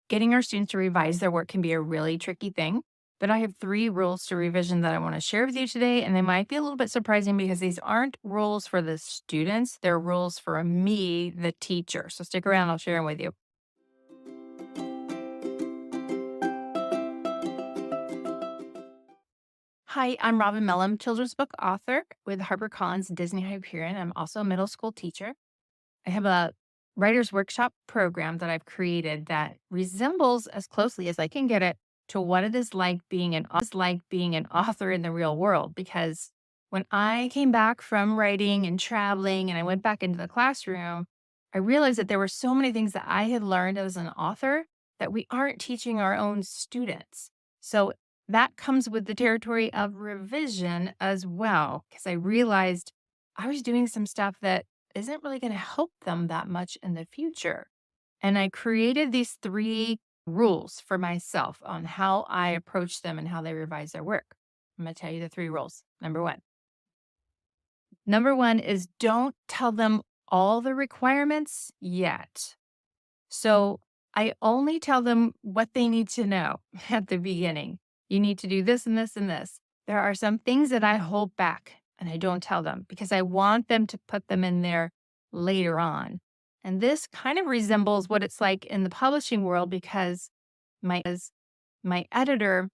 Getting our students to revise their work can be a really tricky thing, but I have 3 rules to revision that I want to share with you today, and they might be a little bit surprising because these aren't rules for the students, they're rules for me, the teacher. So stick around, I'll share them with you. Hi, I'm Robin Mellum, children's book author with HarperCollins Disney Hyperion. I'm also a middle school teacher. I have a writer's workshop program that I've created that resembles as closely as I can get it to what it is like being an author in the real world. Because when I came back from writing and traveling and I went back into the classroom, I realized that there were so many things that I had learned as an author that we aren't teaching our own students. So that comes with the territory of revision as well, because I realized I was doing some stuff that isn't really going to help them that much in the future. And I created these 3 rules for myself on how I approach them and how they revise their work. I'm going to tell you the 3 rules. Number one is don't tell them all the requirements yet. So I only tell them what they need to know at the beginning. You need to do this and this and this. There are some things that I hold back and I don't tell them because I want them to put them in there later on. And this kind of resembles what it's like in the publishing world because my editor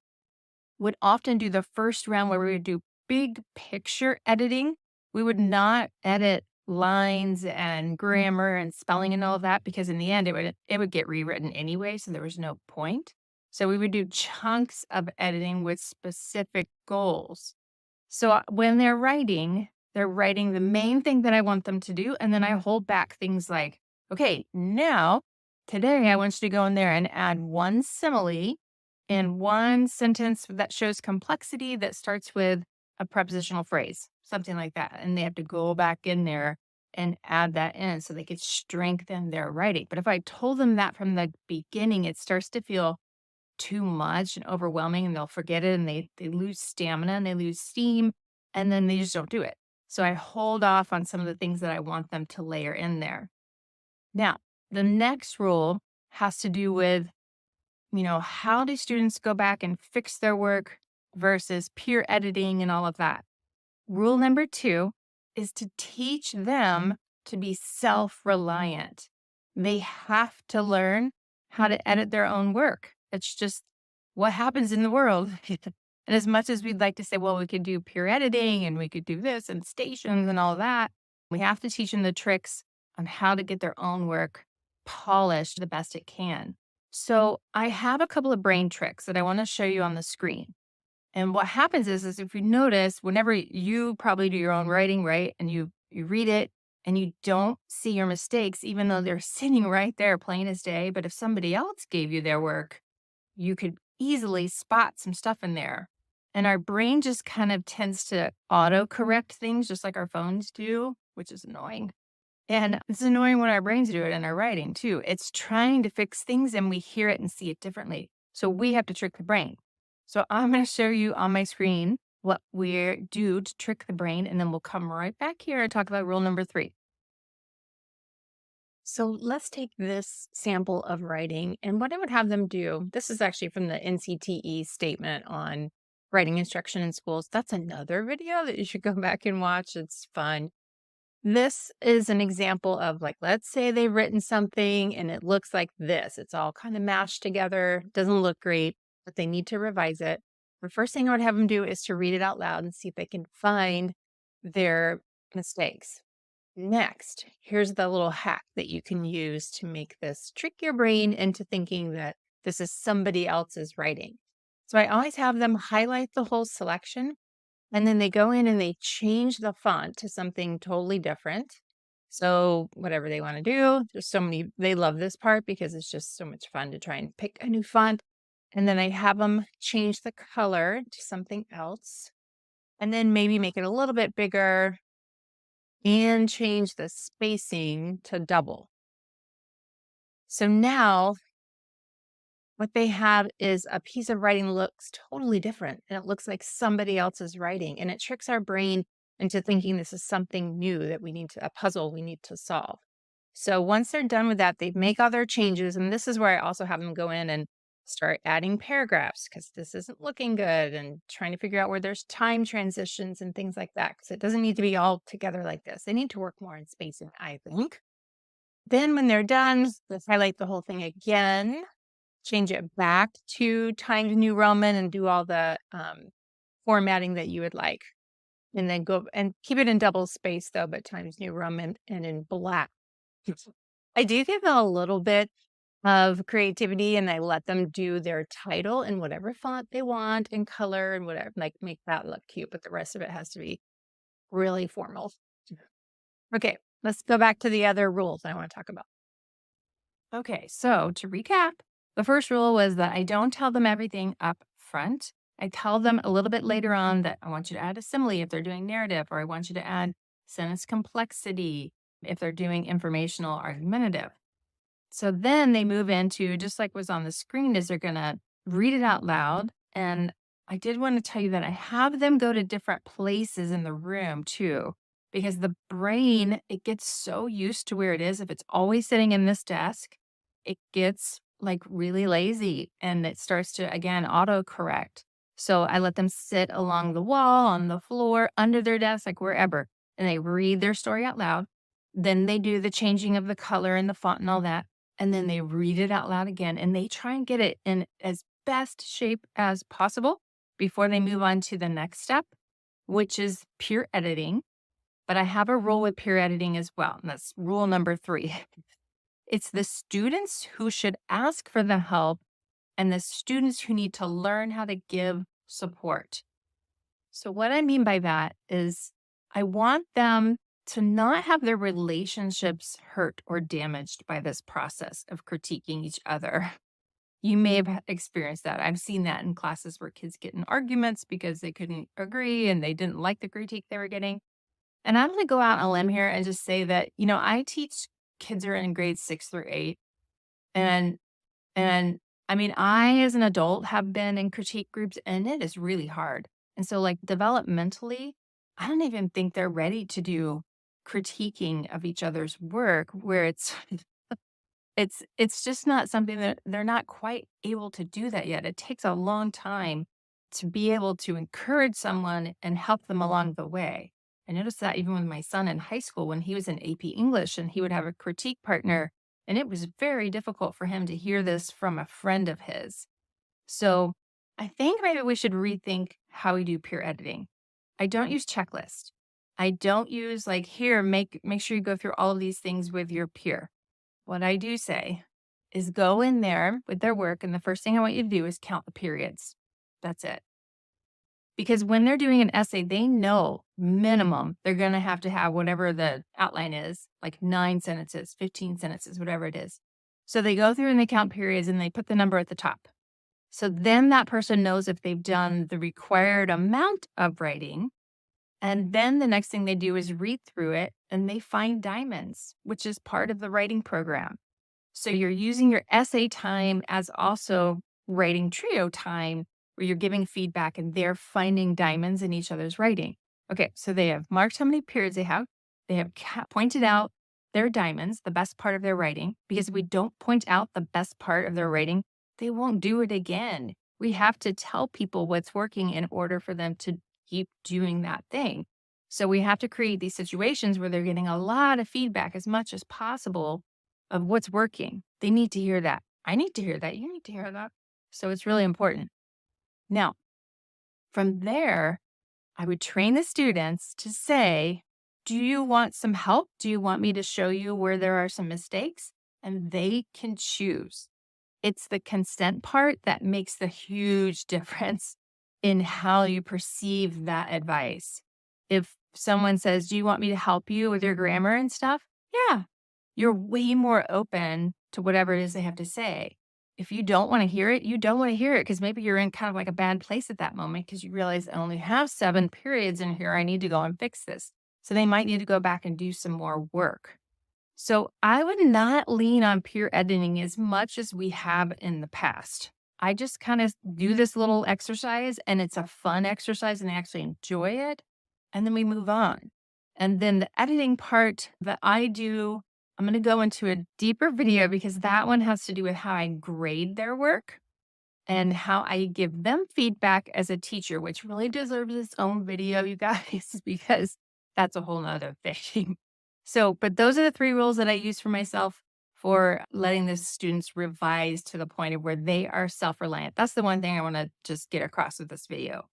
would often do the first round where we would do big picture editing. We would not edit lines and grammar and spelling and all that because in the end it would get rewritten anyway, so there was no point. So we would do chunks of editing with specific goals. So when they're writing the main thing that I want them to do, and then I hold back things like, okay, now today I want you to go in there and add one simile in one sentence that shows complexity that starts with a prepositional phrase, something like that. And they have to go back in there and add that in so they could strengthen their writing. But if I told them that from the beginning, it starts to feel too much and overwhelming and they'll forget it and they lose stamina and they lose steam and then they just don't do it. So I hold off on some of the things that I want them to layer in there. Now, the next rule has to do with how do students go back and fix their work versus peer editing and all of that? Rule number 2 is to teach them to be self-reliant. They have to learn how to edit their own work. It's just what happens in the world. And as much as we'd like to say, well, we could do peer editing and we could do this and stations and all that, we have to teach them the tricks on how to get their own work polished the best it can. So I have a couple of brain tricks that I want to show you on the screen. And what happens is if you notice, whenever you probably do your own writing, right? And you read it and you don't see your mistakes, even though they're sitting right there plain as day. But if somebody else gave you their work, you could easily spot some stuff in there. And our brain just kind of tends to auto-correct things just like our phones do, which is annoying. And it's annoying when our brains do it in our writing too. It's trying to fix things and we hear it and see it differently. So we have to trick the brain. So I'm going to show you on my screen what we do to trick the brain, and then we'll come right back here and talk about rule number 3. So let's take this sample of writing and what I would have them do. This is actually from the NCTE statement on writing instruction in schools. That's another video that you should go back and watch. It's fun. This is an example of let's say they've written something and it looks like this. It's all kind of mashed together. Doesn't look great, but they need to revise it. The first thing I would have them do is to read it out loud and see if they can find their mistakes. Next, here's the little hack that you can use to make this trick your brain into thinking that this is somebody else's writing. So I always have them highlight the whole selection and then they go in and they change the font to something totally different. So whatever they want to do, there's so many, they love this part because it's just so much fun to try and pick a new font. And then I have them change the color to something else. And then maybe make it a little bit bigger and change the spacing to double. So now what they have is a piece of writing that looks totally different and it looks like somebody else's writing and it tricks our brain into thinking this is something new that a puzzle we need to solve. So once they're done with that, they make all their changes. And this is where I also have them go in and start adding paragraphs because this isn't looking good and trying to figure out where there's time transitions and things like that. Because it doesn't need to be all together like this. They need to work more in spacing, I think. Then when they're done, let's highlight the whole thing again, change it back to Times New Roman and do all the formatting that you would like. And then go and keep it in double space though, but Times New Roman and in black. I do give them a little bit of creativity and I let them do their title in whatever font they want and color and whatever, like make that look cute, but the rest of it has to be really formal. Okay, let's go back to the other rules I want to talk about. Okay, so to recap, the first rule was that I don't tell them everything up front. I tell them a little bit later on that I want you to add a simile if they're doing narrative, or I want you to add sentence complexity if they're doing informational argumentative. So then they move into, just like was on the screen, is they're going to read it out loud. And I did want to tell you that I have them go to different places in the room too, because the brain, it gets so used to where it is. If it's always sitting in this desk, it gets like really lazy and it starts to, again, autocorrect. So I let them sit along the wall, on the floor, under their desk, like wherever, and they read their story out loud. Then they do the changing of the color and the font and all that. And then they read it out loud again and they try and get it in as best shape as possible before they move on to the next step, which is peer editing. But I have a rule with peer editing as well. And that's rule number 3. It's the students who should ask for the help and the students who need to learn how to give support. So what I mean by that is I want them to not have their relationships hurt or damaged by this process of critiquing each other. You may have experienced that. I've seen that in classes where kids get in arguments because they couldn't agree and they didn't like the critique they were getting. And I'm going to go out on a limb here and just say that, I teach kids who are in grades 6 through 8. And I mean, I, as an adult, have been in critique groups and it is really hard. And so, like, developmentally, I don't even think they're ready to do critiquing of each other's work where it's just not something that they're not quite able to do that yet. It takes a long time to be able to encourage someone and help them along the way. I noticed that even with my son in high school when he was in AP English and he would have a critique partner, and it was very difficult for him to hear this from a friend of his. So I think maybe we should rethink how we do peer editing. I don't use checklists. I don't use like, here, make sure you go through all of these things with your peer. What I do say is go in there with their work, and the first thing I want you to do is count the periods. That's it. Because when they're doing an essay, they know minimum they're going to have whatever the outline is, like 9 sentences, 15 sentences, whatever it is. So they go through and they count periods and they put the number at the top. So then that person knows if they've done the required amount of writing. And then the next thing they do is read through it and they find diamonds, which is part of the writing program. So you're using your essay time as also writing trio time, where you're giving feedback and they're finding diamonds in each other's writing. Okay, so they have marked how many periods they have. They have pointed out their diamonds, the best part of their writing, because if we don't point out the best part of their writing, they won't do it again. We have to tell people what's working in order for them to keep doing that thing. So we have to create these situations where they're getting a lot of feedback as much as possible of what's working. They need to hear that. I need to hear that. You need to hear that. So it's really important. Now, from there, I would train the students to say, do you want some help? Do you want me to show you where there are some mistakes? And they can choose. It's the consent part that makes the huge difference in how you perceive that advice. If someone says, do you want me to help you with your grammar and stuff? Yeah, you're way more open to whatever it is they have to say. If you don't want to hear it, you don't want to hear it because maybe you're in kind of like a bad place at that moment because you realize I only have 7 periods in here. I need to go and fix this. So they might need to go back and do some more work. So I would not lean on peer editing as much as we have in the past. I just kind of do this little exercise and it's a fun exercise and I actually enjoy it. And then we move on. And then the editing part that I do I'm going to go into a deeper video because that one has to do with how I grade their work and how I give them feedback as a teacher, which really deserves its own video, you guys, because that's a whole nother thing. So, but those are the 3 rules that I use for myself for letting the students revise to the point of where they are self-reliant. That's the one thing I want to just get across with this video.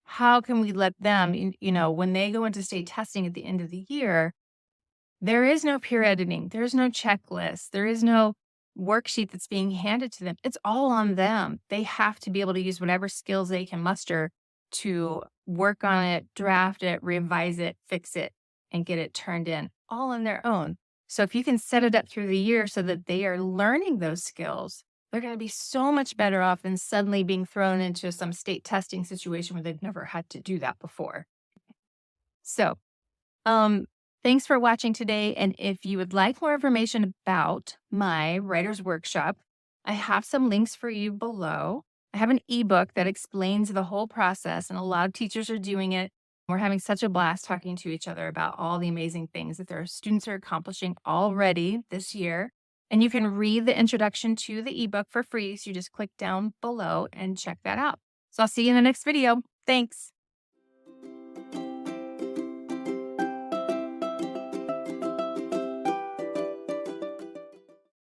How can we let them, when they go into state testing at the end of the year, there is no peer editing. There's no checklist. There is no worksheet that's being handed to them. It's all on them. They have to be able to use whatever skills they can muster to work on it, draft it, revise it, fix it, and get it turned in all on their own. So if you can set it up through the year so that they are learning those skills, they're going to be so much better off than suddenly being thrown into some state testing situation where they've never had to do that before. So, um, thanks for watching today. And if you would like more information about my writer's workshop, I have some links for you below. I have an ebook that explains the whole process, and a lot of teachers are doing it. We're having such a blast talking to each other about all the amazing things that their students are accomplishing already this year. And you can read the introduction to the ebook for free. So you just click down below and check that out. So I'll see you in the next video. Thanks.